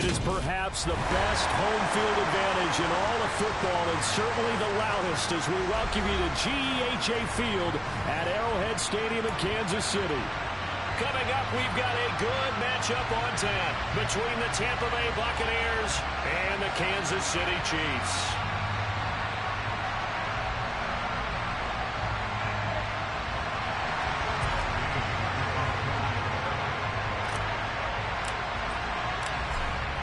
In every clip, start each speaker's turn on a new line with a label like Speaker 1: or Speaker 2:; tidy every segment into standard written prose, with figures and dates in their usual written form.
Speaker 1: It is perhaps the best home field advantage in all of football, and certainly the loudest as we welcome you to GEHA Field at Arrowhead Stadium in Kansas City.
Speaker 2: Coming up, we've got a good matchup on tap between the Tampa Bay Buccaneers and the Kansas City Chiefs.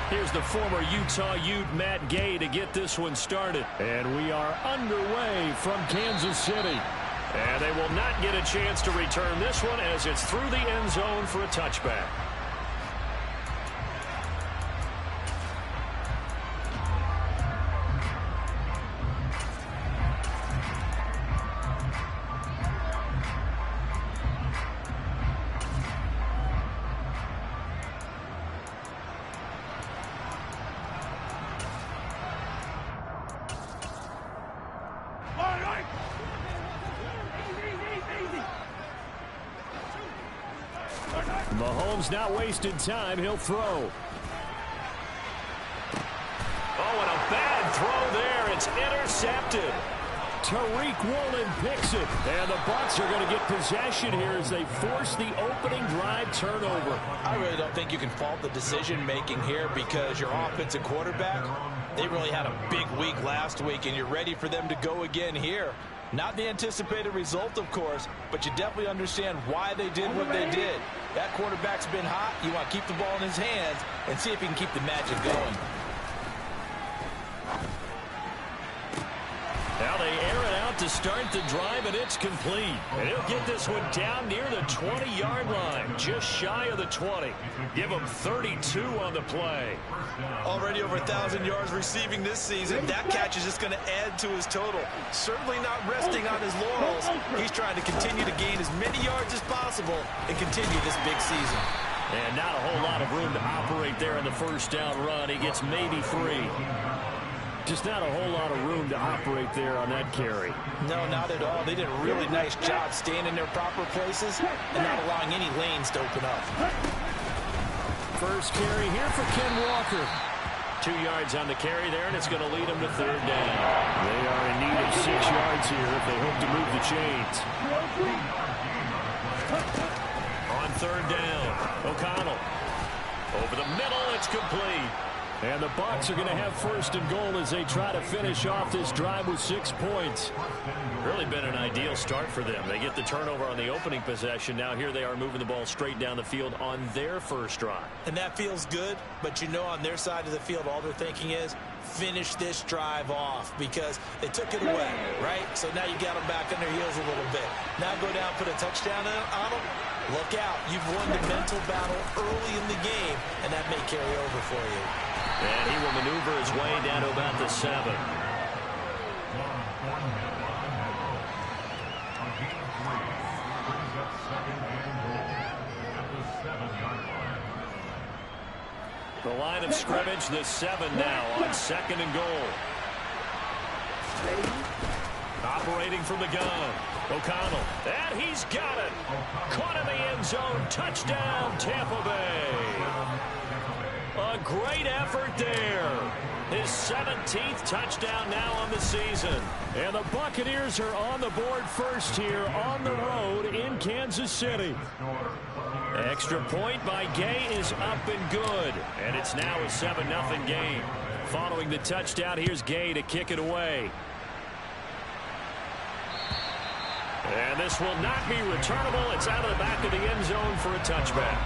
Speaker 1: Here's the former Utah Ute Matt Gay to get this one started. And we are underway from Kansas City.
Speaker 2: And they will not get a chance to return this one as it's through the end zone for a touchback.
Speaker 1: Mahomes not wasting time. He'll throw.
Speaker 2: Oh, and a bad throw there. It's intercepted.
Speaker 1: Tariq Woolen picks it. And the Bucs are going to get possession here as they force the opening drive turnover.
Speaker 3: I really don't think you can fault the decision-making here because your offensive quarterback, they really had a big week last week, and you're ready for them to go again here. Not the anticipated result, of course, but you definitely understand why they did what they did. That quarterback's been hot. You want to keep the ball in his hands and see if he can keep the magic going.
Speaker 1: Now they air it out to start the drive, and it's complete. And he'll get this one down near the 20-yard line, just shy of the 20. Give him 32 on the play.
Speaker 3: Already over 1,000 yards receiving this season. That catch is just going to add to his total. Certainly not resting on his laurels. He's trying to continue to gain as many yards as possible and continue this big season.
Speaker 1: And not a whole lot of room to operate there in the first down run. He gets maybe 3. Just not a whole lot of room to operate there on that carry.
Speaker 3: No, not at all. They did a really nice job staying in their proper places and not allowing any lanes to open up.
Speaker 1: First carry here for Ken Walker.
Speaker 2: 2 yards on the carry there, and it's going to lead them to third down.
Speaker 1: They are in need of 6 yards here if they hope to move the chains.
Speaker 2: On third down, O'Connell. Over the middle, it's complete.
Speaker 1: And the Bucs are going to have first and goal as they try to finish off this drive with 6 points.
Speaker 2: Really been an ideal start for them. They get the turnover on the opening possession. Now here they are moving the ball straight down the field on their first drive.
Speaker 3: And that feels good, but you know on their side of the field all they're thinking is finish this drive off because they took it away, right? So now you got them back on their heels a little bit. Now go down, put a touchdown on them. Look out. You've won the mental battle early in the game, and that may carry over for you.
Speaker 2: And he will maneuver his way down to about the 7. The line of scrimmage, the 7 now on second and goal. Operating from the gun. O'Connell. And he's got it. Caught in the end zone. Touchdown, Tampa Bay. A great effort there. His 17th touchdown now on the season.
Speaker 1: And the Buccaneers are on the board first here on the road in Kansas City.
Speaker 2: Extra point by Gay is up and good. And it's now a 7-0 game.
Speaker 1: Following the touchdown, here's Gay to kick it away.
Speaker 2: And this will not be returnable. It's out of the back of the end zone for a touchback.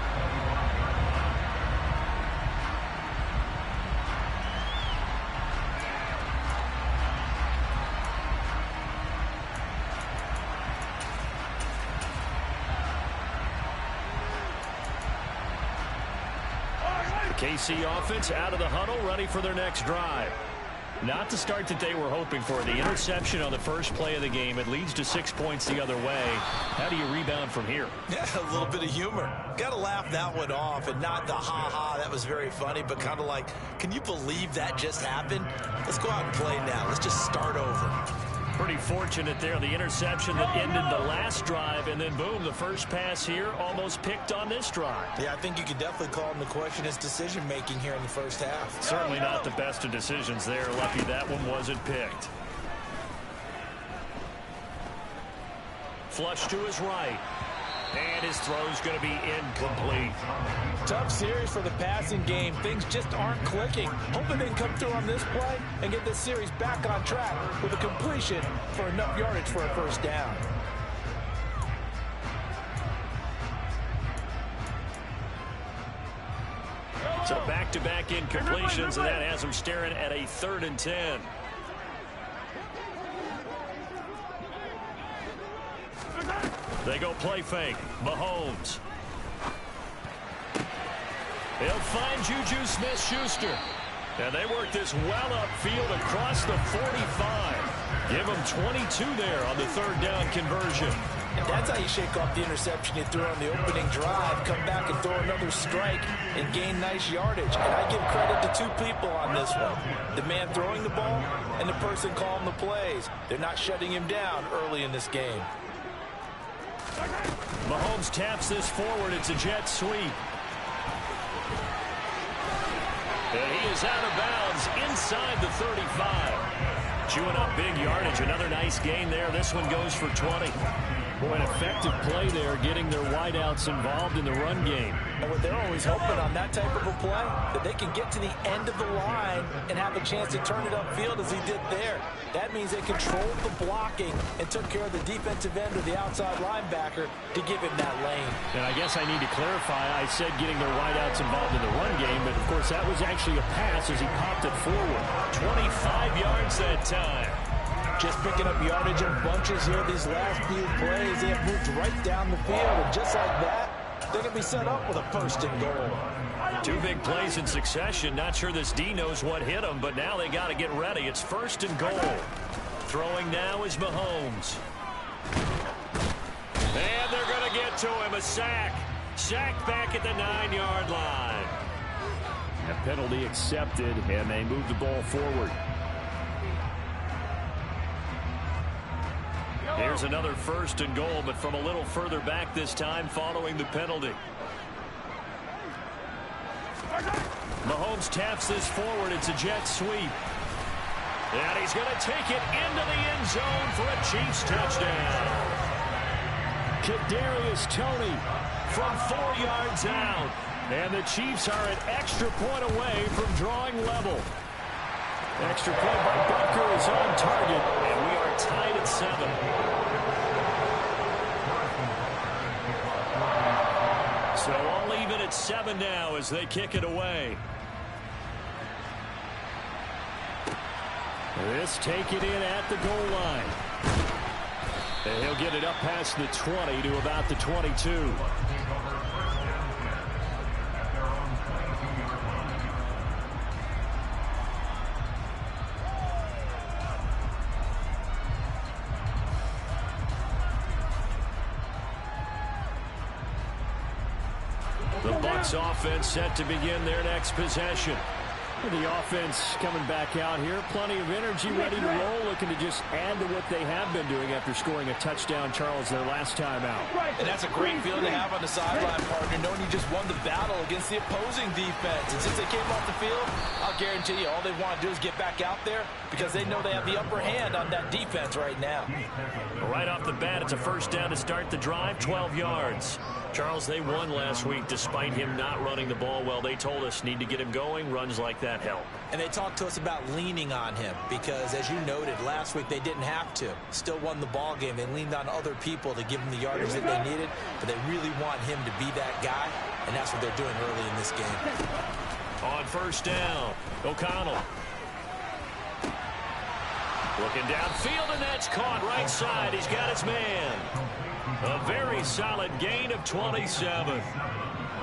Speaker 2: KC offense out of the huddle, ready for their next drive. Not the start that they were hoping for. The interception on the first play of the game. It leads to 6 points the other way. How do you rebound from here?
Speaker 3: Yeah, a little bit of humor. Got to laugh that one off and not the ha-ha. That was very funny, but kind of like, can you believe that just happened? Let's go out and play now. Let's just start over.
Speaker 2: Pretty fortunate there, the interception that ended the last drive, and then boom, the first pass here almost picked on this drive.
Speaker 3: Yeah, I think you could definitely call him to question his decision-making here in the first half.
Speaker 2: Certainly not the best of decisions there. Lucky that one wasn't picked. Flush to his right. And his throw's going to be incomplete.
Speaker 3: Tough series for the passing game. Things just aren't clicking. Hoping they can come through on this play and get this series back on track with a completion for enough yardage for a first down.
Speaker 2: So back-to-back incompletions, and that has him staring at a 3rd and 10. They go play fake. Mahomes. He'll find Juju Smith-Schuster. And they work this well upfield across the 45. Give him 22 there on the 3rd down conversion.
Speaker 3: And that's how you shake off the interception you threw on the opening drive. Come back and throw another strike and gain nice yardage. And I give credit to two people on this one. The man throwing the ball and the person calling the plays. They're not shutting him down early in this game.
Speaker 2: Mahomes taps this forward. It's a jet sweep. And he is out of bounds inside the 35. Chewing up big yardage. Another nice gain there. This one goes for 20. Boy, an effective play there, getting their wideouts involved in the run game.
Speaker 3: And what they're always hoping on that type of a play, that they can get to the end of the line and have a chance to turn it upfield as he did there. That means they controlled the blocking and took care of the defensive end or the outside linebacker to give him that lane.
Speaker 2: And I guess I need to clarify, I said getting their wideouts involved in the run game, but of course that was actually a pass as he popped it forward. 25 yards that time.
Speaker 3: Just picking up yardage in bunches here these last few plays. They have moved right down the field, and just like that, they're going to be set up with a 1st and goal.
Speaker 2: 2 big plays in succession. Not sure this D knows what hit him, but now they got to get ready. It's 1st and goal. Throwing now is Mahomes. And they're going to get to him. A sack. Sacked back at the 9-yard line. A penalty accepted, and they move the ball forward. Here's another 1st and goal, but from a little further back this time following the penalty. Mahomes taps this forward. It's a jet sweep. And he's going to take it into the end zone for a Chiefs touchdown. Kadarius Toney from 4 yards out. And the Chiefs are an extra point away from drawing level. Extra point by Butker is on target, and we are tied at 7. So all even at 7 now as they kick it away. This take it in at the goal line. And he'll get it up past the 20 to about the 22. The Bucs offense set to begin their next possession. The offense coming back out here. Plenty of energy, ready to roll, looking to just add to what they have been doing after scoring a touchdown, Charles, their last time out.
Speaker 3: And that's a great feeling to have on the sideline, partner, knowing you just won the battle against the opposing defense. And since they came off the field, I'll guarantee you all they want to do is get back out there because they know they have the upper hand on that defense right now.
Speaker 2: Right off the bat, it's a 1st down to start the drive, 12 yards. Charles, they won last week despite him not running the ball well. They told us need to get him going. Runs like that help.
Speaker 3: And they talked to us about leaning on him because, as you noted, last week they didn't have to. Still won the ball game. They leaned on other people to give them the yardage that they needed, but they really want him to be that guy, and that's what they're doing early in this game.
Speaker 2: On 1st down, O'Connell. Looking downfield, and that's caught right side. He's got his man. A very solid gain of 27.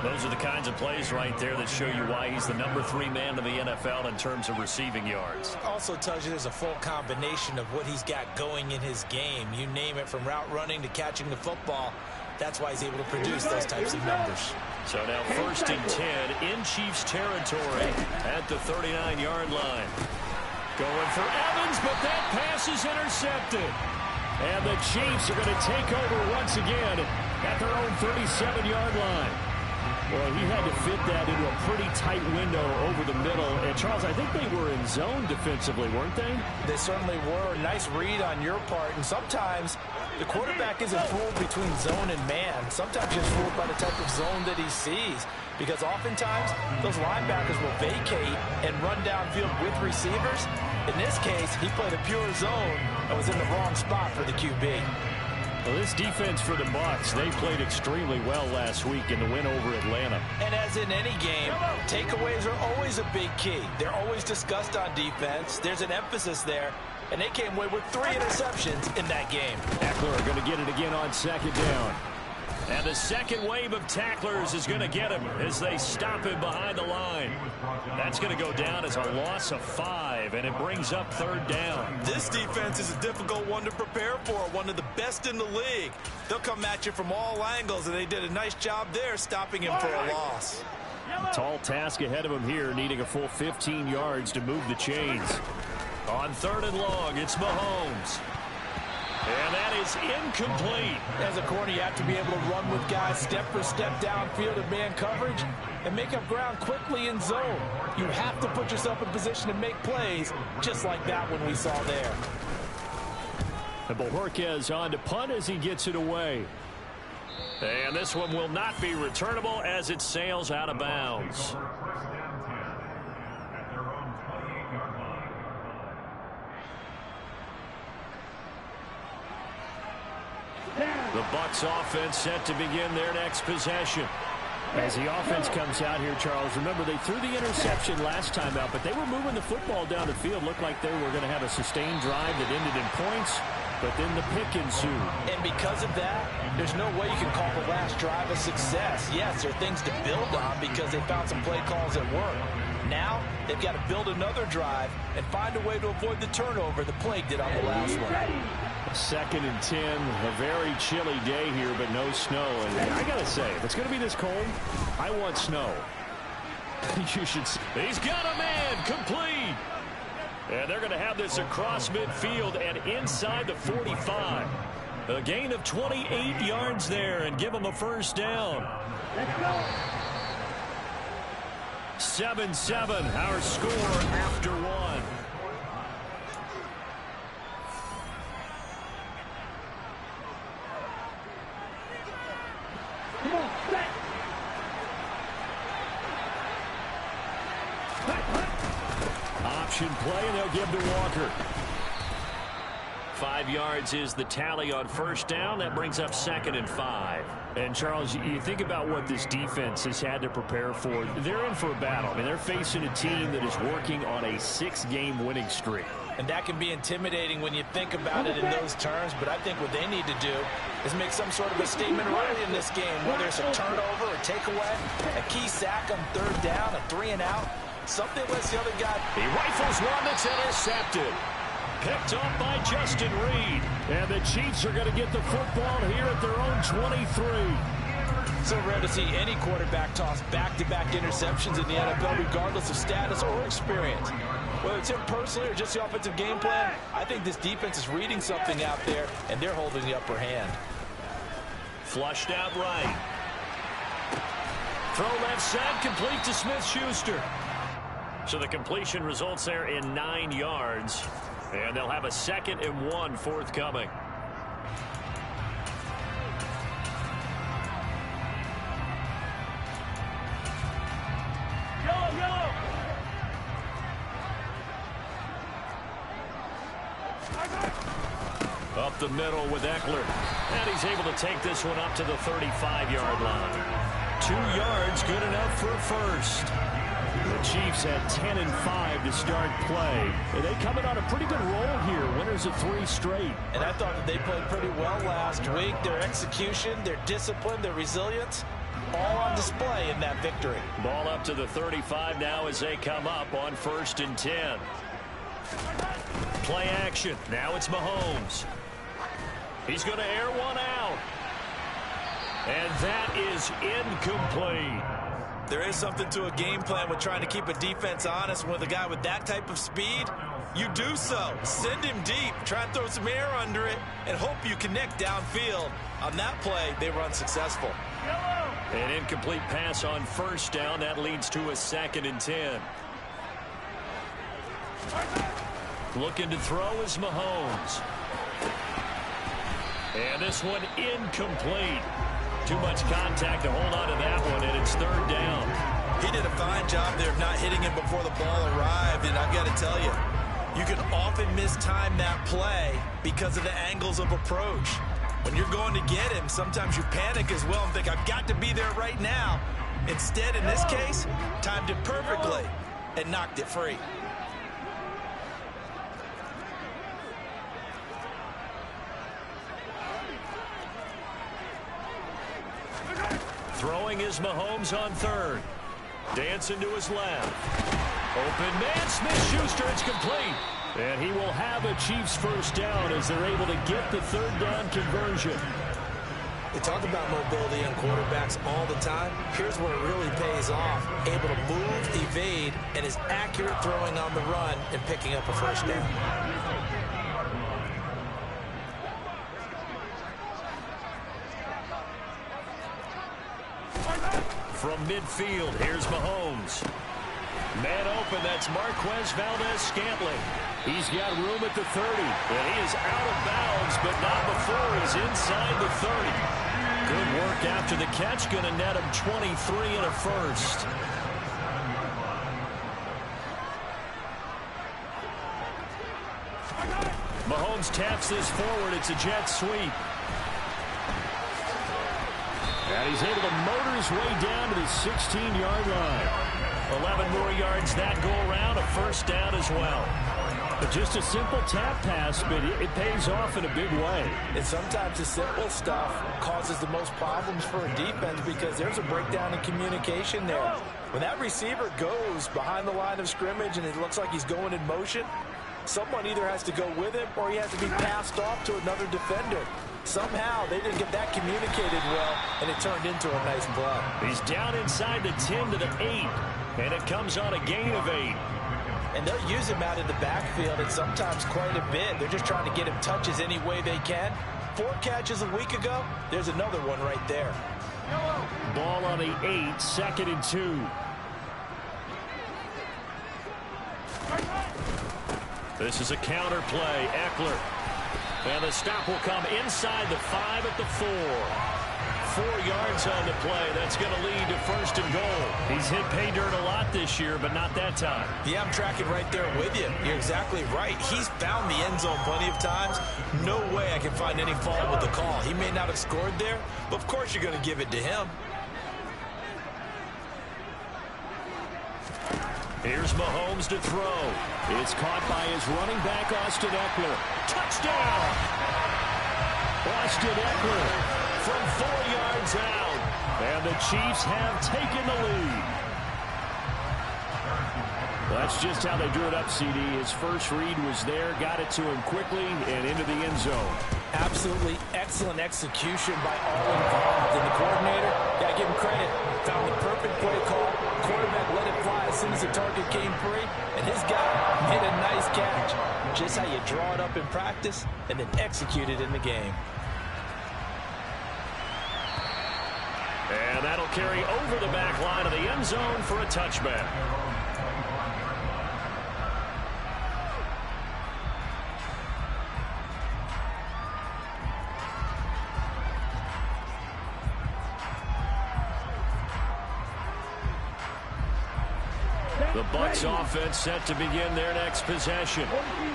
Speaker 2: Those are the kinds of plays right there that show you why he's the number 3 man in the NFL in terms of receiving yards.
Speaker 3: Also tells you there's a full combination of what he's got going in his game. You name it, from route running to catching the football. That's why he's able to produce those types of numbers.
Speaker 2: So now 1st and 10 in Chiefs territory at the 39-yard line.
Speaker 1: Going for Evans, but that pass is intercepted. And the Chiefs are going to take over once again at their own 37-yard line. Well, he had to fit that into a pretty tight window over the middle. And, Charles, I think they were in zone defensively, weren't they?
Speaker 3: They certainly were. Nice read on your part. And sometimes the quarterback isn't fooled between zone and man. Sometimes he's fooled by the type of zone that he sees. Because oftentimes, those linebackers will vacate and run downfield with receivers. In this case, he played a pure zone and was in the wrong spot for the QB.
Speaker 1: Well, this defense for the Bucs, they played extremely well last week in the win over Atlanta.
Speaker 3: And as in any game, takeaways are always a big key. They're always discussed on defense. There's an emphasis there. And they came away with 3 interceptions in that game.
Speaker 1: Eckler going to get it again on second down. And the second wave of tacklers is going to get him as they stop him behind the line. That's going to go down as a loss of 5, and it brings up third down.
Speaker 3: This defense is a difficult one to prepare for, one of the best in the league. They'll come at you from all angles, and they did a nice job there stopping him for a loss.
Speaker 1: Tall task ahead of him here, needing a full 15 yards to move the chains. On third and long, it's Mahomes. And that is incomplete.
Speaker 3: As a corner, you have to be able to run with guys step for step downfield in man coverage and make up ground quickly in zone. You have to put yourself in position to make plays, just like that one we saw there.
Speaker 1: And Bojorquez on to punt as he gets it away. And this one will not be returnable as it sails out of bounds. The Bucs offense set to begin their next possession. As the offense comes out here, Charles, remember they threw the interception last time out, but they were moving the football down the field. Looked like they were going to have a sustained drive that ended in points, but then the pick ensued.
Speaker 3: And because of that, there's no way you can call the last drive a success. Yes, there are things to build on because they found some play calls that work. Now, they've got to build another drive and find a way to avoid the turnover the Plague did on the last one.
Speaker 1: 2nd and 10, a very chilly day here, but no snow. And I got to say, if it's going to be this cold, I want snow. You should see. He's got a man, complete. And they're going to have this across midfield and inside the 45. A gain of 28 yards there and give them a first down.
Speaker 4: Let's go.
Speaker 1: 7-7, our score after 1.
Speaker 4: Come on, set.
Speaker 1: Option play, and they'll give to Walker. 5 yards is the tally on first down. That brings up 2nd and 5. And, Charles, you think about what this defense has had to prepare for. They're in for a battle. I mean, they're facing a team that is working on a 6-game winning streak.
Speaker 3: And that can be intimidating when you think about it in those terms, but I think what they need to do is make some sort of a statement early in this game, whether it's a turnover, a takeaway, a key sack on third down, a 3-and-out, something lets the other guy.
Speaker 1: He rifles one that's intercepted. Picked off by Justin Reed. And the Chiefs are going to get the football here at their own 23.
Speaker 3: So rare to see any quarterback toss back-to-back interceptions in the NFL, regardless of status or experience. Whether it's him personally or just the offensive game plan, I think this defense is reading something out there, and they're holding the upper hand.
Speaker 1: Flushed out right. Throw left side, complete to Smith-Schuster. So the completion results there in 9 yards. And they'll have a 2nd and 1 forthcoming.
Speaker 4: Yellow.
Speaker 1: Up the middle with Eckler. And he's able to take this one up to the 35-yard line. 2 yards, good enough for a first. The Chiefs had 10 and 5 to start play. And they come in on a pretty good roll here. Winners of 3 straight.
Speaker 3: And I thought that they played pretty well last week. Their execution, their discipline, their resilience, all on display in that victory.
Speaker 1: Ball up to the 35 now as they come up on 1st and 10. Play action. Now it's Mahomes. He's going to air one out. And that is incomplete.
Speaker 3: There is something to a game plan with trying to keep a defense honest with a guy with that type of speed. You do so. Send him deep. Try and throw some air under it and hope you connect downfield. On that play, they were unsuccessful.
Speaker 2: An incomplete pass on first down. That leads to a 2nd and 10. Looking to throw is Mahomes. And this one incomplete. Too much contact to hold on to that one, and it's 3rd down.
Speaker 3: He did a fine job there of not hitting him before the ball arrived, and I've got to tell you, you can often mistime that play because of the angles of approach. When you're going to get him, sometimes you panic as well and think, I've got to be there right now. Instead, in this case, timed it perfectly and knocked it free.
Speaker 2: Throwing is Mahomes on 3rd. Dancing to his left. Open man, Smith-Schuster, it's complete. And he will have a Chiefs 1st down as they're able to get the 3rd down conversion.
Speaker 3: They talk about mobility on quarterbacks all the time. Here's where it really pays off. Able to move, evade, and is accurate throwing on the run and picking up a 1st down.
Speaker 2: From midfield, here's Mahomes. Man open, that's Marquez Valdez-Scantling. He's got room at the 30, and he is out of bounds, but not before he's inside the 30. Good work after the catch, going to net him 23 and a 1st. Mahomes taps this forward. It's a jet sweep. And he's able to motor his way down to the 16-yard line. 11 more yards that go around, a 1st down as well. But just a simple tap pass, but it pays off in a big way.
Speaker 3: And sometimes the simple stuff causes the most problems for a defense because there's a breakdown in communication there. When that receiver goes behind the line of scrimmage and it looks like he's going in motion, someone either has to go with him or he has to be passed off to another defender. Somehow they didn't get that communicated well, and it turned into a nice play.
Speaker 2: He's down inside the 10 to the 8, and it comes on a gain of 8.
Speaker 3: And they'll use him out in the backfield, and sometimes quite a bit. They're just trying to get him touches any way they can. 4 catches a week ago, there's another one right there.
Speaker 2: Ball on the 8, 2nd and 2. This is a counter play. Eckler. And the stop will come inside the 5 at the 4. 4 yards on the play. That's going to lead to 1st and goal. He's hit pay dirt a lot this year, but not that time.
Speaker 3: Yeah, I'm tracking right there with you. You're exactly right. He's found the end zone plenty of times. No way I can find any fault with the call. He may not have scored there, but of course you're going to give it to him.
Speaker 2: Here's Mahomes to throw. It's caught by his running back, Austin Eckler. Touchdown! Austin Eckler from 4 yards out. And the Chiefs have taken the lead. That's just how they drew it up, CD. His first read was there, got it to him quickly, and into the end zone.
Speaker 3: Absolutely excellent execution by all involved. And the coordinator, got to give him credit, found the perfect play call. Quarterback let it fly as soon as the target came free, and his guy made a nice catch. Just how you draw it up in practice and then execute it in the game.
Speaker 2: And that'll carry over the back line of the end zone for a touchback. The Bucs offense set to begin their next possession.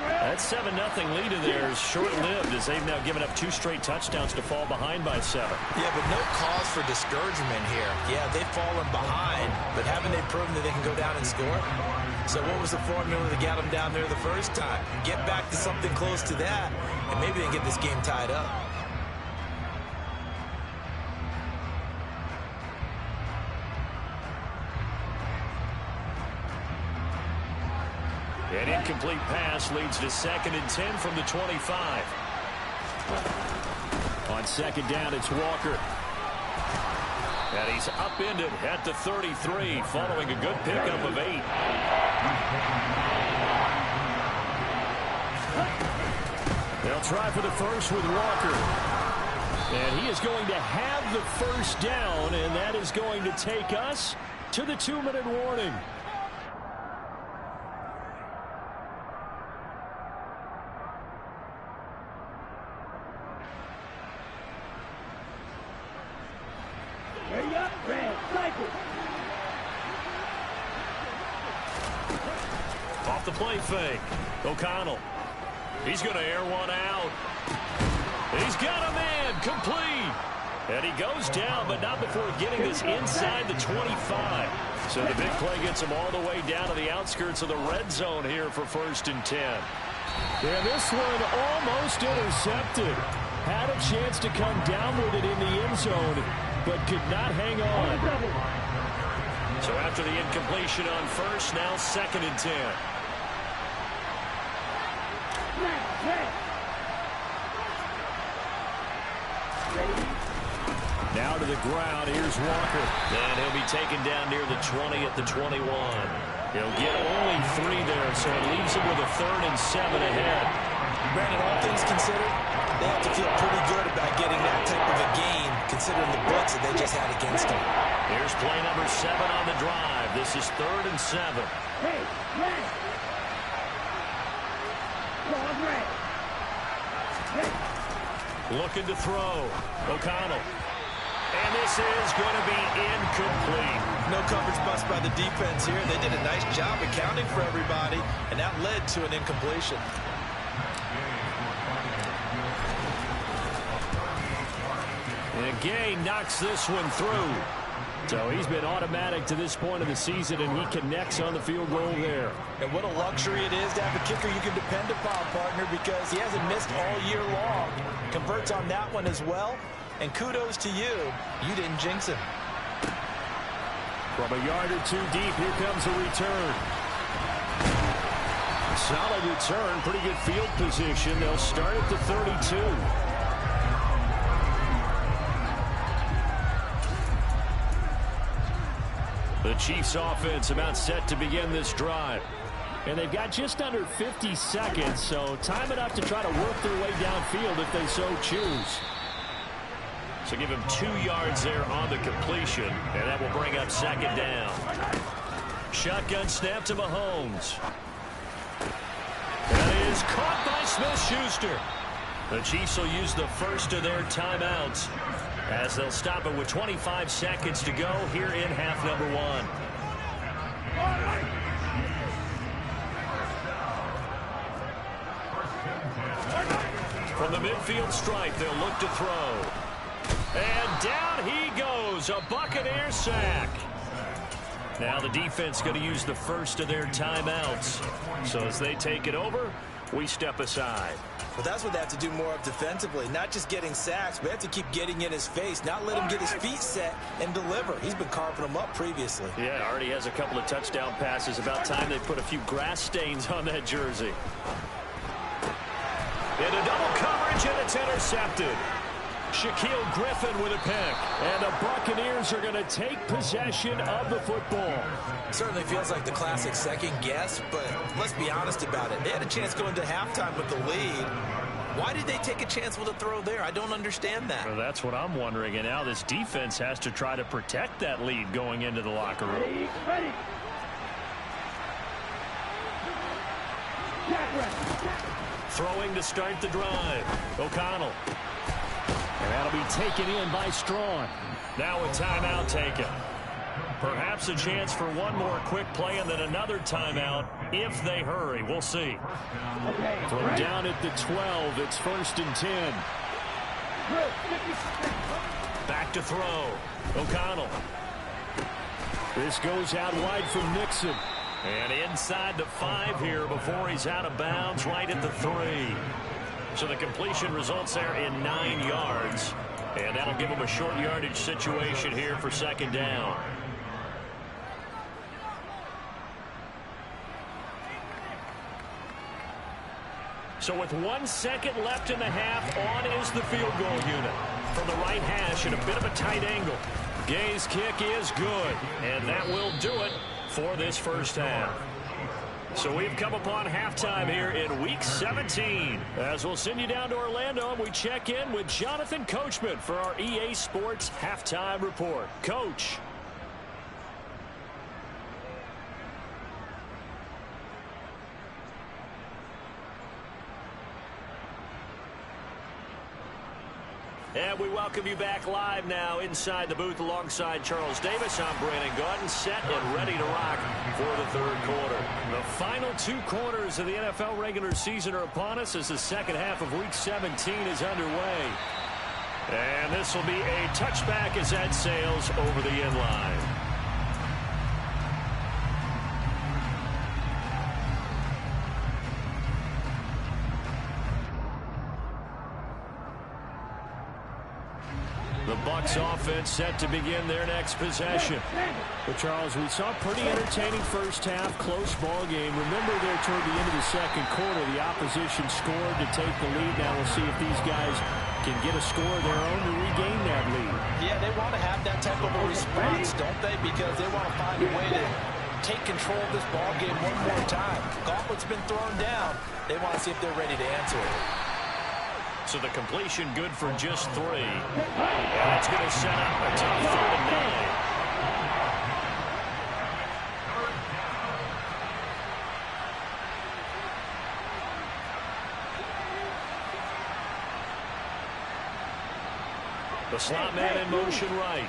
Speaker 2: That 7-0 lead of theirs short-lived as they've now given up 2 straight touchdowns to fall behind by 7.
Speaker 3: Yeah, but no cause for discouragement here. Yeah, they've fallen behind, but haven't they proven that they can go down and score? So what was the formula that got them down there the first time? Get back to something close to that, and maybe they can get this game tied up.
Speaker 2: An incomplete pass leads to 2nd and 10 from the 25. On 2nd down, it's Walker. And he's upended at the 33 following a good pickup of 8.
Speaker 1: try for the first with Walker. And he is going to have the first down, and that is going to take us to the 2-minute warning.
Speaker 2: Off the play fake. O'Connell. He's going to air one out. He's got a man complete. And he goes down, but not before getting this inside the 25. So the big play gets him all the way down to the outskirts of the red zone here for 1st and 10.
Speaker 1: Yeah, this one almost intercepted. Had a chance to come down with it in the end zone, but could not hang on.
Speaker 2: So after the incompletion on first, now 2nd and 10.
Speaker 1: Now to the ground. Here's Walker.
Speaker 2: And he'll be taken down near the 20 at the 21. He'll get only 3 there, so it leaves him with a 3rd and 7 ahead.
Speaker 3: Brandon, all things considered, they have to feel pretty good about getting that type of a gain, considering the blitz that they just had against them.
Speaker 2: Here's play number 7 on the drive. This is 3rd and 7. Looking to throw. O'Connell. And this is going to be incomplete.
Speaker 3: No coverage bust by the defense here. They did a nice job accounting for everybody, and that led to an incompletion.
Speaker 1: And Gay knocks this one through. So he's been automatic to this point of the season, and he connects on the field goal there.
Speaker 3: And what a luxury it is to have a kicker you can depend upon, partner, because he hasn't missed all year long. Converts on that one as well. And kudos to you. You didn't jinx him.
Speaker 1: From a yard or 2 deep, here comes a return. Solid return, pretty good field position. They'll start at the 32. The Chiefs offense about set to begin this drive. And they've got just under 50 seconds, so time enough to try to work their way downfield if they so choose.
Speaker 2: So give him 2 yards there on the completion, and that will bring up 2nd down. Shotgun snap to Mahomes. That is caught by Smith-Schuster. The Chiefs will use the first of their timeouts as they'll stop it with 25 seconds to go here in half number 1. From the midfield stripe, they'll look to throw. And down he goes, a Buccaneer sack. Now the defense going to use the first of their timeouts. So as they take it over, we step aside.
Speaker 3: Well, that's what they have to do more of defensively. Not just getting sacks, but they have to keep getting in his face. Not let him get his feet set and deliver. He's been carving them up previously.
Speaker 2: Yeah, already has a couple of touchdown passes. About time they put a few grass stains on that jersey. Into double coverage, and it's intercepted. Shaquille Griffin with a pick.
Speaker 1: And the Buccaneers are going to take possession of the football.
Speaker 3: Certainly feels like the classic second guess, but let's be honest about it. They had a chance going to halftime with the lead. Why did they take a chance with a throw there? I don't understand that.
Speaker 2: Well, that's what I'm wondering. And now this defense has to try to protect that lead going into the locker room.
Speaker 4: Ready.
Speaker 2: Throwing to start the drive. O'Connell.
Speaker 1: And that'll be taken in by Strong.
Speaker 2: Now a timeout taken. Perhaps a chance for one more quick play and then another timeout if they hurry. We'll see.
Speaker 1: From down at the 12, it's 1st and 10.
Speaker 2: Back to throw. O'Connell.
Speaker 1: This goes out wide from Nixon.
Speaker 2: And inside the 5 here before he's out of bounds right at the 3. So the completion results there in 9 yards. And that'll give him a short yardage situation here for 2nd down. So with 1 second left in the half, on is the field goal unit. From the right hash at a bit of a tight angle. Gay's kick is good. And that will do it for this first half. So we've come upon halftime here in Week 17. As we'll send you down to Orlando, and we check in with Jonathan Coachman for our EA Sports Halftime Report. Coach. And we welcome you back live now inside the booth alongside Charles Davis. I'm Brandon Gaudin, set and ready to rock for the third quarter. The final two quarters of the NFL regular season are upon us as the second half of Week 17 is underway. And this will be a touchback as that sails over the end line. The Bucs offense set to begin their next possession.
Speaker 1: But Charles, we saw a pretty entertaining first half, close ball game. Remember there toward the end of the second quarter, the opposition scored to take the lead. Now we'll see if these guys can get a score of their own to regain that lead.
Speaker 3: Yeah, they want to have that type of a response, don't they? Because they want to find a way to take control of this ball game one more time. Gauntlet's been thrown down. They want to see if they're ready to answer it.
Speaker 2: So the completion good for just 3. And it's going to set up a tough 3rd and 9. The slot man in motion right.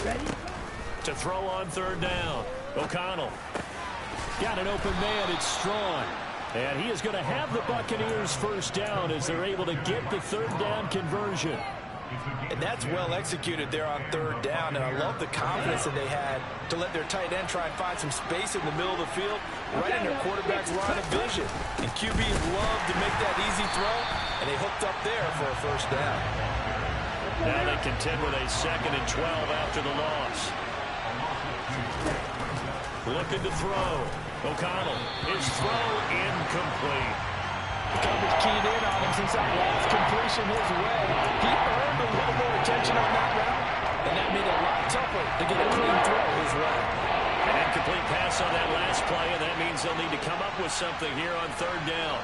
Speaker 4: Ready?
Speaker 2: To throw on 3rd down. O'Connell. Got an open man. It's Strong. And he is going to have the Buccaneers first down as they're able to get the 3rd down conversion.
Speaker 3: And that's well executed there on 3rd down. And I love the confidence that they had to let their tight end try and find some space in the middle of the field, right in their quarterback's line of vision. And QBs love to make that easy throw, and they hooked up there for a first down.
Speaker 2: Now they contend with a 2nd and 12 after the loss. Looking to throw. O'Connell. His throw incomplete.
Speaker 3: The coverage keyed in on him since that last completion his way. He earned a little more attention on that route, and that made it a lot tougher to get a clean throw his way.
Speaker 2: An incomplete pass on that last play, and that means they'll need to come up with something here on 3rd down.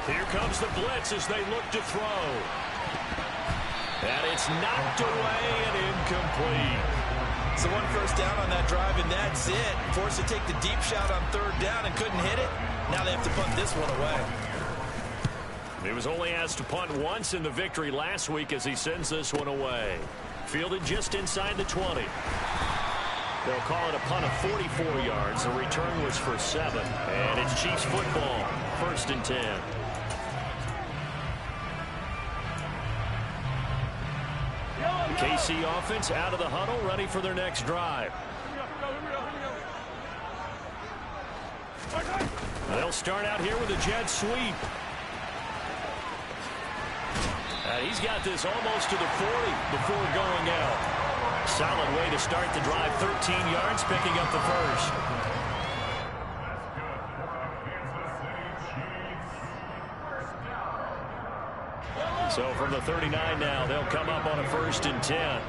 Speaker 2: Here comes the blitz as they look to throw. And it's knocked away and incomplete.
Speaker 3: So one first down on that drive, and that's it. Forced to take the deep shot on 3rd down and couldn't hit it. Now they have to punt this one away.
Speaker 2: He was only asked to punt once in the victory last week as he sends this one away. Fielded just inside the 20. They'll call it a punt of 44 yards. The return was for 7. And it's Chiefs football. 1st and 10. KC offense out of the huddle, ready for their next drive. They'll start out here with a jet sweep. And he's got this almost to the 40 before going out. Solid way to start the drive. 13 yards, picking up the first. So from the 39 now, they'll come up on a 1st and 10.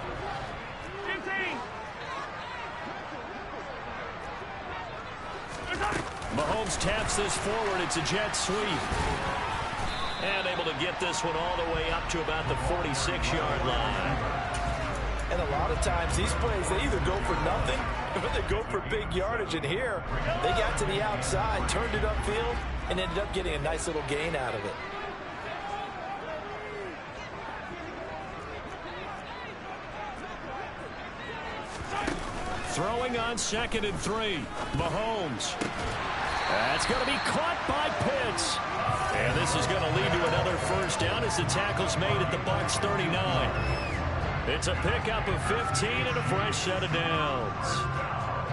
Speaker 2: Mahomes taps this forward. It's a jet sweep. And able to get this one all the way up to about the 46-yard line.
Speaker 3: And a lot of times these plays, they either go for nothing or they go for big yardage. And here, they got to the outside, turned it upfield, and ended up getting a nice little gain out of it.
Speaker 2: Throwing on 2nd and 3. Mahomes. That's going to be caught by Pitts. And this is going to lead to another first down as the tackle's made at the Bucs 39. It's a pickup of 15 and a fresh set of downs.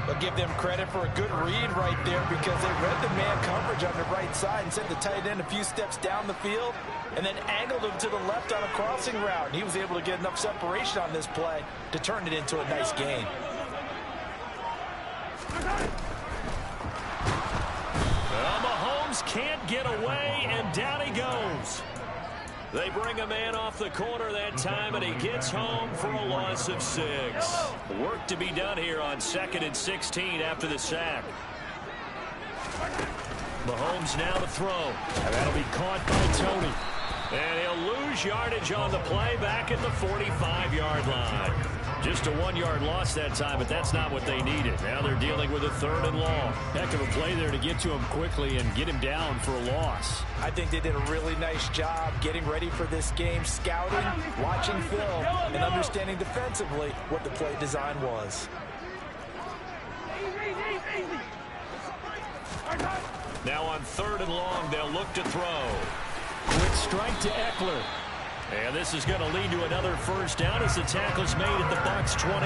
Speaker 3: I'll give them credit for a good read right there because they read the man coverage on the right side and sent the tight end a few steps down the field and then angled him to the left on a crossing route. And he was able to get enough separation on this play to turn it into a nice gain.
Speaker 2: Mahomes can't get away, and down he goes. They bring a man off the corner that time, and he gets home for a loss of 6. Work to be done here on 2nd and 16 after the sack. Mahomes now to throw.
Speaker 1: And that'll be caught by Tony.
Speaker 2: And he'll lose yardage on the play back at the 45-yard line. Just a 1-yard loss that time, but that's not what they needed. Now they're dealing with a 3rd and long.
Speaker 1: Heck of a play there to get to him quickly and get him down for a loss.
Speaker 3: I think they did a really nice job getting ready for this game, scouting, watching film, and understanding defensively what the play design was.
Speaker 2: Now on 3rd and long, they'll look to throw.
Speaker 1: Quick strike to Eckler.
Speaker 2: And this is going to lead to another first down as the tackle's made at the Bucs 28.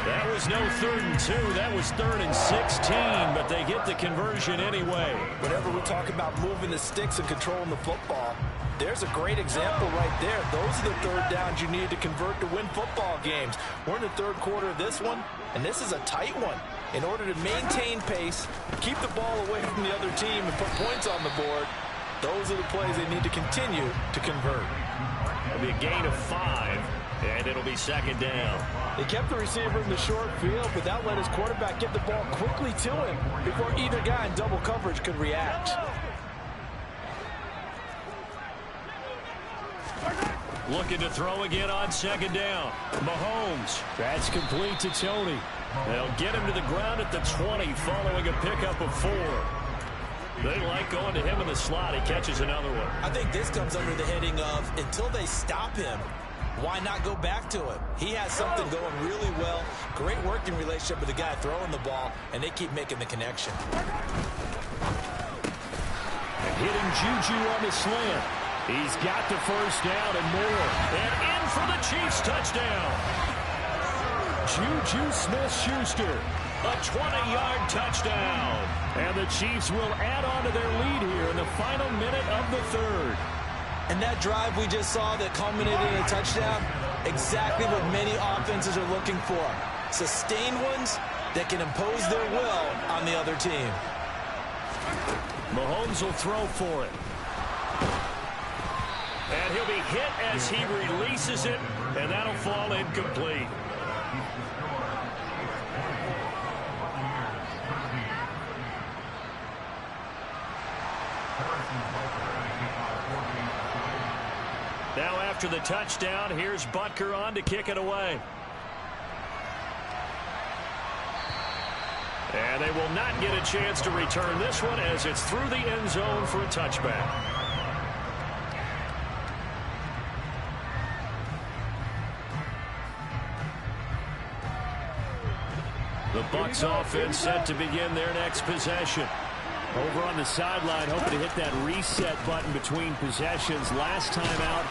Speaker 2: That was no 3rd and 2. That was 3rd and 16, but they get the conversion anyway.
Speaker 3: Whenever we talk about moving the sticks and controlling the football, there's a great example right there. Those are the 3rd downs you need to convert to win football games. We're in the 3rd quarter of this one, and this is a tight one. In order to maintain pace, keep the ball away from the other team, and put points on the board, those are the plays they need to continue to convert.
Speaker 2: It'll be a gain of 5, and it'll be 2nd down.
Speaker 3: They kept the receiver in the short field, but that let his quarterback get the ball quickly to him before either guy in double coverage could react.
Speaker 2: Looking to throw again on 2nd down. Mahomes.
Speaker 1: That's complete to Tony.
Speaker 2: They'll get him to the ground at the 20 following a pickup of 4. They like going to him in the slot. He catches another one.
Speaker 3: I think this comes under the heading of until they stop him, why not go back to him? He has something going really well. Great working relationship with the guy throwing the ball, and they keep making the connection.
Speaker 1: And hitting Juju on the slant. He's got the first down and more.
Speaker 2: And in for the Chiefs touchdown.
Speaker 1: Juju Smith-Schuster.
Speaker 2: A 20-yard touchdown.
Speaker 1: And the Chiefs will add on to their lead here in the final minute of the 3rd.
Speaker 3: And that drive we just saw that culminated in a touchdown, exactly what many offenses are looking for. Sustained ones that can impose their will on the other team.
Speaker 2: Mahomes will throw for it. And he'll be hit as he releases it, and that'll fall incomplete. Now after the touchdown, here's Butker on to kick it away. And they will not get a chance to return this one as it's through the end zone for a touchback. The Bucs offense set to begin their next possession.
Speaker 1: Over on the sideline, hoping to hit that reset button between possessions. Last time out,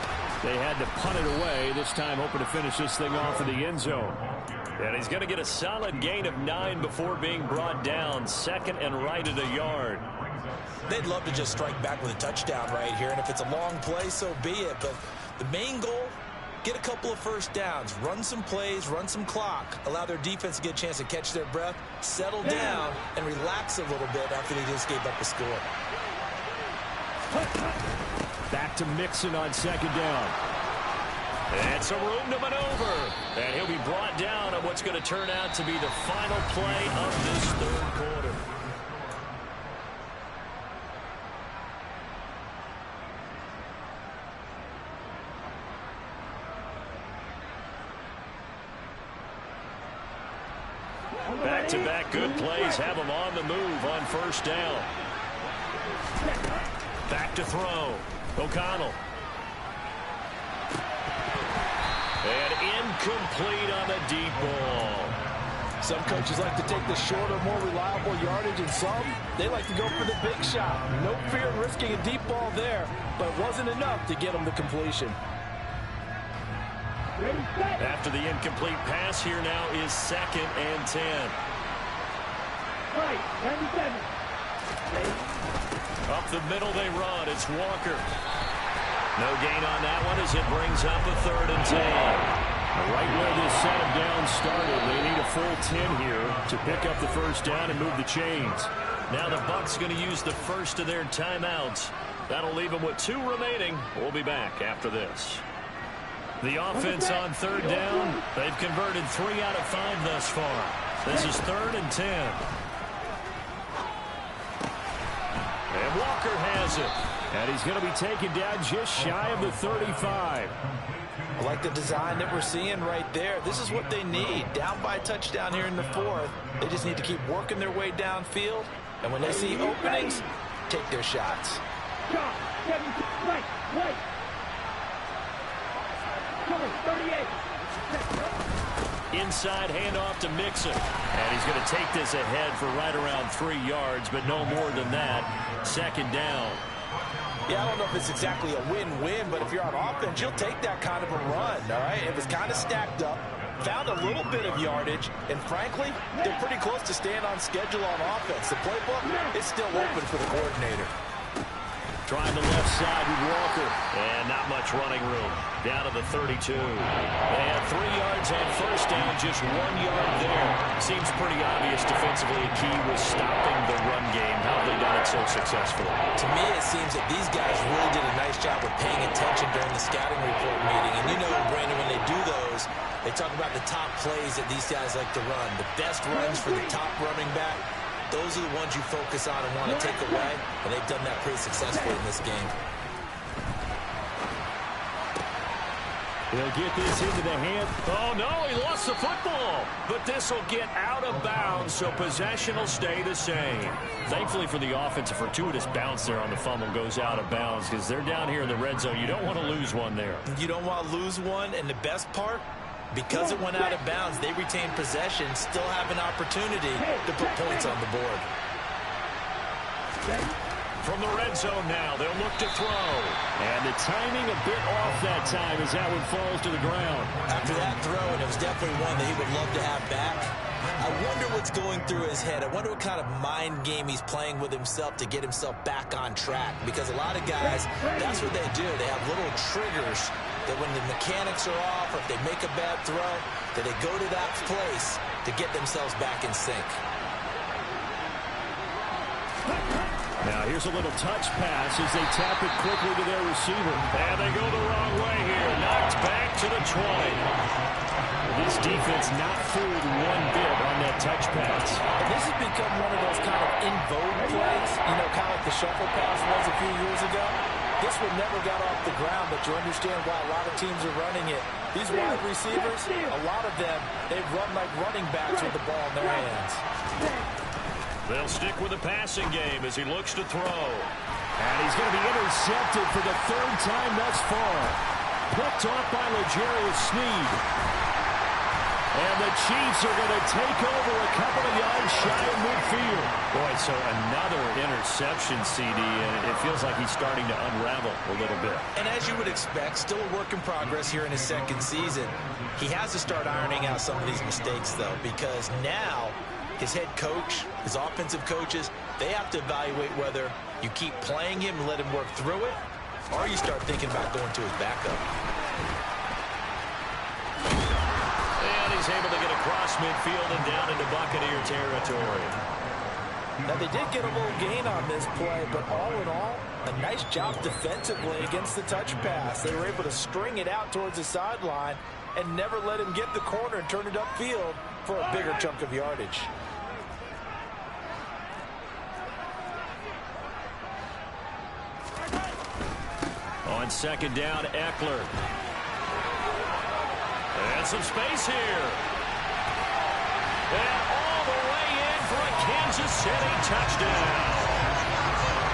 Speaker 1: they had to punt it away. This time, hoping to finish this thing off in the end zone.
Speaker 2: And he's going to get a solid gain of 9 before being brought down. 2nd and right at a yard.
Speaker 3: They'd love to just strike back with a touchdown right here, and if it's a long play, so be it. But the main goal, get a couple of first downs, run some plays, run some clock, allow their defense to get a chance to catch their breath, settle down, and relax a little bit after they just gave up a score.
Speaker 1: Back to Mixon on 2nd down.
Speaker 2: And some room to maneuver. And he'll be brought down on what's going to turn out to be the final play of this 3rd quarter. Back-to-back good plays have them on the move on 1st down. Back to throw. O'Connell. And incomplete on the deep ball.
Speaker 3: Some coaches like to take the shorter, more reliable yardage, and some, they like to go for the big shot. No fear in risking a deep ball there, but it wasn't enough to get them to completion.
Speaker 2: After the incomplete pass, here now is 2nd and 10.
Speaker 4: Right, 97.
Speaker 2: Up the middle they run. It's Walker. No gain on that one as it brings up a 3rd and 10.
Speaker 1: Right where this set of downs started, they need a full 10 here to pick up the first down and move the chains.
Speaker 2: Now the Bucs going to use the first of their timeouts. That'll leave them with 2 remaining. We'll be back after this. The offense on third down. They've converted 3 out of 5 thus far. This is 3rd and 10. And Walker has it.
Speaker 1: And he's going to be taken down just shy of the 35.
Speaker 3: I like the design that we're seeing right there. This is what they need. Down by a touchdown here in the 4th. They just need to keep working their way downfield. And when they see openings, take their shots.
Speaker 2: Inside handoff to Mixon. And he's going to take this ahead for right around 3 yards, but no more than that. 2nd down.
Speaker 3: Yeah, I don't know if it's exactly a win-win, but if you're on offense, you'll take that kind of a run, all right? It was kind of stacked up, found a little bit of yardage, and frankly, they're pretty close to staying on schedule on offense. The playbook is still open for the coordinator.
Speaker 2: Trying the left side with Walker. And not much running room. Down to the 32. They had 3 yards on first down, just 1 yard there. Seems pretty obvious defensively a key was stopping the run game. How have they done it so successfully?
Speaker 3: To me, it seems that these guys really did a nice job of paying attention during the scouting report meeting. And you know, Brandon, when they do those, they talk about the top plays that these guys like to run. The best runs for the top running back. Those are the ones you focus on and want to take away, and they've done that pretty successfully in this game.
Speaker 1: He'll get this into the hand.
Speaker 2: Oh, no, he lost the football. But this will get out of bounds, so possession will stay the same. Thankfully for the offense, a fortuitous bounce there on the fumble goes out of bounds because they're down here in the red zone. You don't want to lose one there.
Speaker 3: You don't want to lose one, and the best part, because it went out of bounds, they retain possession, still have an opportunity to put points on the board.
Speaker 2: From the red zone now, they'll look to throw.
Speaker 1: And the timing a bit off that time as that one falls to the ground.
Speaker 3: After that throw, and it was definitely one that he would love to have back, I wonder what's going through his head. I wonder what kind of mind game he's playing with himself to get himself back on track. Because a lot of guys, that's what they do. They have little triggers that when the mechanics are off or if they make a bad throw, that they go to that place to get themselves back in sync.
Speaker 1: Now here's a little touch pass as they tap it quickly to their receiver.
Speaker 2: And they go the wrong way here. Knocked back to the 20.
Speaker 1: This defense not fooled one bit on that touch pass.
Speaker 3: And this has become one of those kind of in vogue plays, you know, kind of like the shuffle pass was a few years ago. This one never got off the ground, but you understand why a lot of teams are running it. These wide receivers, a lot of them, they run like running backs with the ball in their hands.
Speaker 2: They'll stick with the passing game as he looks to throw.
Speaker 1: And he's going to be intercepted for the 3rd time thus far. Picked off by L'Jarius Sneed. And the Chiefs are going to take over a couple of yards shy of midfield.
Speaker 2: Boy, so another interception, CD, and it feels like he's starting to unravel a little bit.
Speaker 3: And as you would expect, still a work in progress here in his 2nd season. He has to start ironing out some of these mistakes, though, because now his head coach, his offensive coaches, they have to evaluate whether you keep playing him and let him work through it, or you start thinking about going to his backup.
Speaker 2: He's able to get across midfield and down into Buccaneer territory.
Speaker 3: Now, they did get a little gain on this play, but all in all, a nice job defensively against the touch pass. They were able to string it out towards the sideline and never let him get the corner and turn it upfield for a bigger chunk of yardage.
Speaker 2: On 2nd down, Eckler. And some space here. And all the way in for a Kansas City touchdown.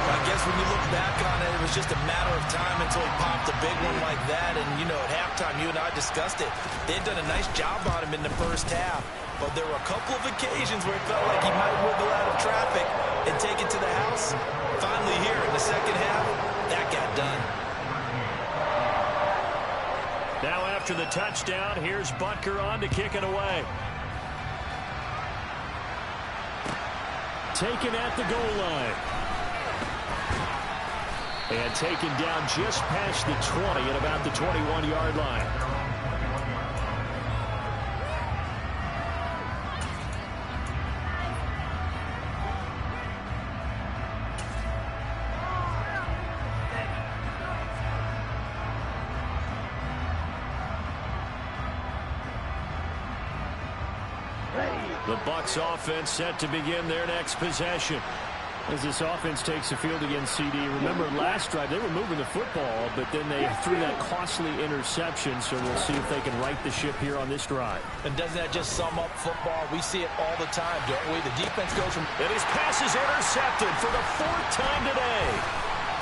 Speaker 3: I guess when you look back on it, it was just a matter of time until he popped a big one like that. And, you know, at halftime, you and I discussed it. They'd done a nice job on him in the first half. But there were a couple of occasions where it felt like he might wiggle out of traffic and take it to the house. Finally here in the second half, that got done.
Speaker 2: Now after the touchdown, here's Butker on to kick it away.
Speaker 1: Taken at the goal line. And taken down just past the 20 at about the 21-yard line. The Bucs offense set to begin their next possession. As this offense takes the field against CD, remember last drive they were moving the football, but then they threw that costly interception, so we'll see if they can right the ship here on this drive.
Speaker 3: And doesn't that just sum up football? We see it all the time, don't we? The defense goes from...
Speaker 2: And his pass is intercepted for the 4th time today.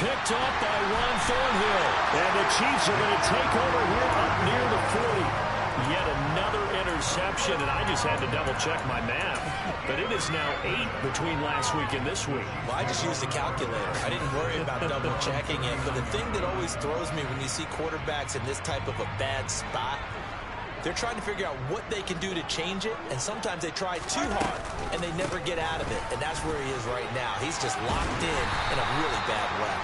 Speaker 2: Picked up by Ron Thornhill.
Speaker 1: And the Chiefs are going to take over here up near the 40.
Speaker 2: Yet another interception, and I just had to double-check my math. But it is now 8 between last week and this week.
Speaker 3: Well, I just used a calculator. I didn't worry about double-checking it. But the thing that always throws me when you see quarterbacks in this type of a bad spot, they're trying to figure out what they can do to change it, and sometimes they try too hard, and they never get out of it. And that's where he is right now. He's just locked in a really bad way.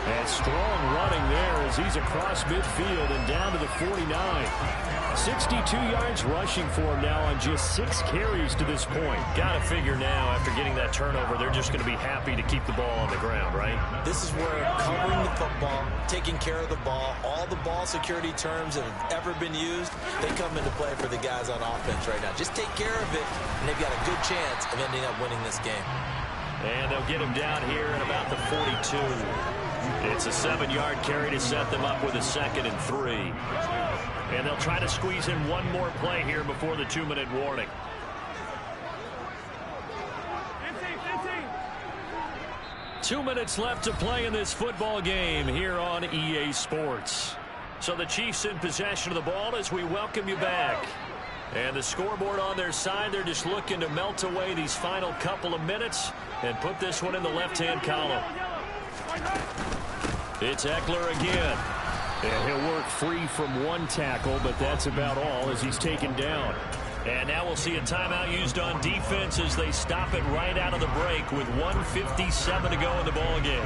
Speaker 1: And strong running there as he's across midfield and down to the 49. 62 yards rushing for him now on just 6 carries to this point.
Speaker 2: Got to figure now, after getting that turnover, they're just going to be happy to keep the ball on the ground, right?
Speaker 3: This is where covering the football, taking care of the ball, all the ball security terms that have ever been used, they come into play for the guys on offense right now. Just take care of it, and they've got a good chance of ending up winning this game.
Speaker 2: And they'll get him down here at about the 42. It's a 7-yard carry to set them up with a 2nd and 3. And they'll try to squeeze in one more play here before the 2-minute warning. 2 minutes left to play in this football game here on EA Sports. So the Chiefs in possession of the ball as we welcome you back. And the scoreboard on their side, they're just looking to melt away these final couple of minutes and put this one in the left-hand column. It's Eckler again.
Speaker 1: And he'll work free from one tackle, but that's about all as he's taken down.
Speaker 2: And now we'll see a timeout used on defense as they stop it right out of the break with 1:57 to go in the ball game.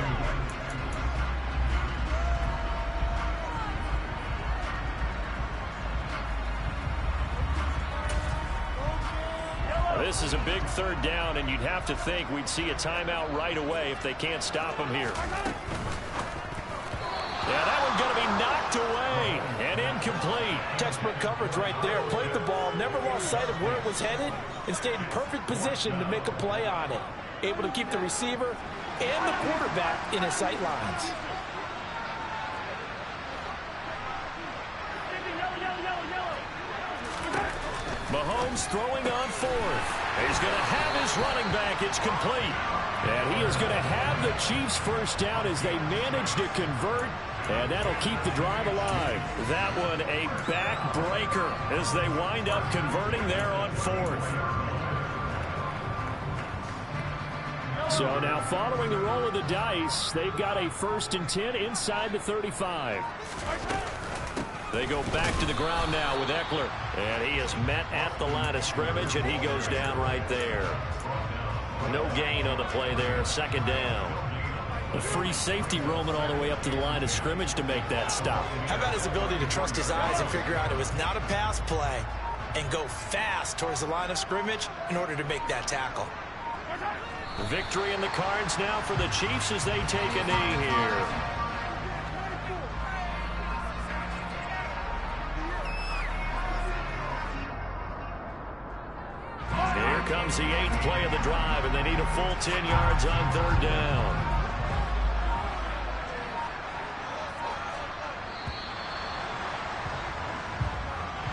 Speaker 2: This is a big 3rd down, and you'd have to think we'd see a timeout right away if they can't stop him here. Yeah, that one's going to be knocked away and incomplete.
Speaker 3: Textbook coverage right there. Played the ball, never lost sight of where it was headed, and stayed in perfect position to make a play on it. Able to keep the receiver and the quarterback in his sight lines.
Speaker 2: Mahomes throwing on 4th. He's going to have his running back. It's complete.
Speaker 1: And he is going to have the Chiefs first down as they manage to convert. And that'll keep the drive alive.
Speaker 2: That one a backbreaker as they wind up converting there on 4th.
Speaker 1: So now following the roll of the dice, they've got a 1st and 10 inside the 35.
Speaker 2: They go back to the ground now with Eckler. And he is met at the line of scrimmage, and he goes down right there. No gain on the play there. 2nd down. A free safety roaming all the way up to the line of scrimmage to make that stop.
Speaker 3: How about his ability to trust his eyes and figure out it was not a pass play and go fast towards the line of scrimmage in order to make that tackle.
Speaker 2: Victory in the cards now for the Chiefs as they take a knee here. Here comes the 8th play of the drive, and they need a full 10 yards on 3rd down.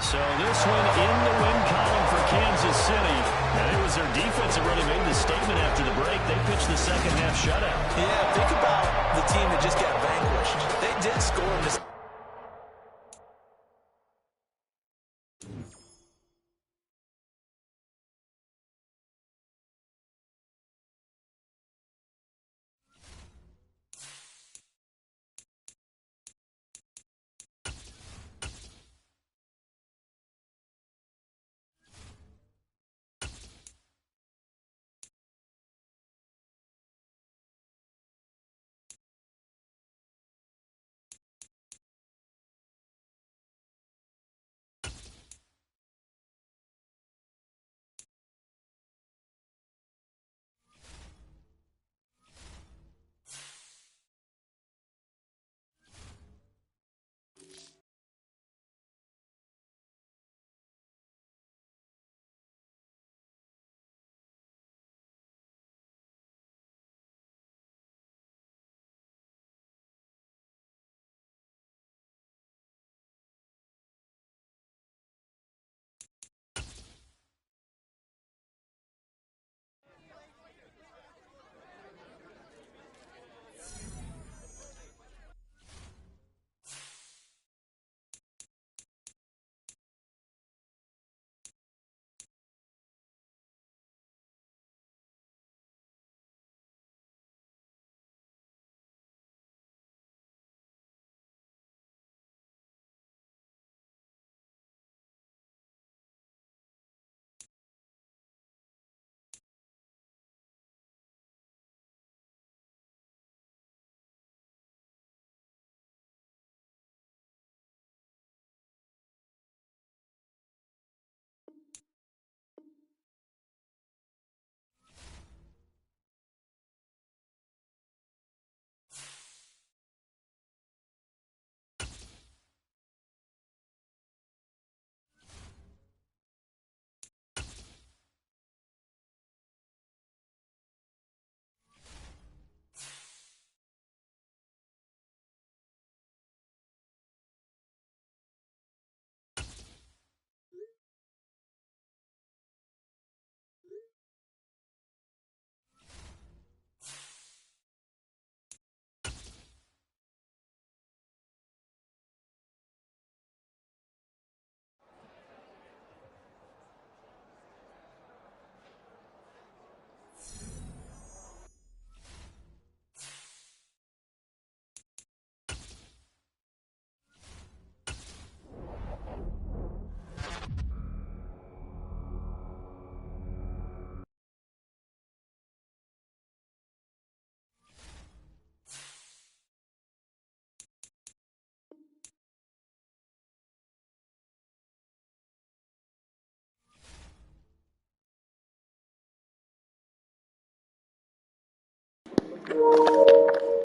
Speaker 2: So this one in the win column for Kansas City. And it was their defense that really made the statement after the break. They pitched the 2nd half shutout.
Speaker 3: Yeah, think about the team that just got vanquished. They did score in this.
Speaker 4: Ready?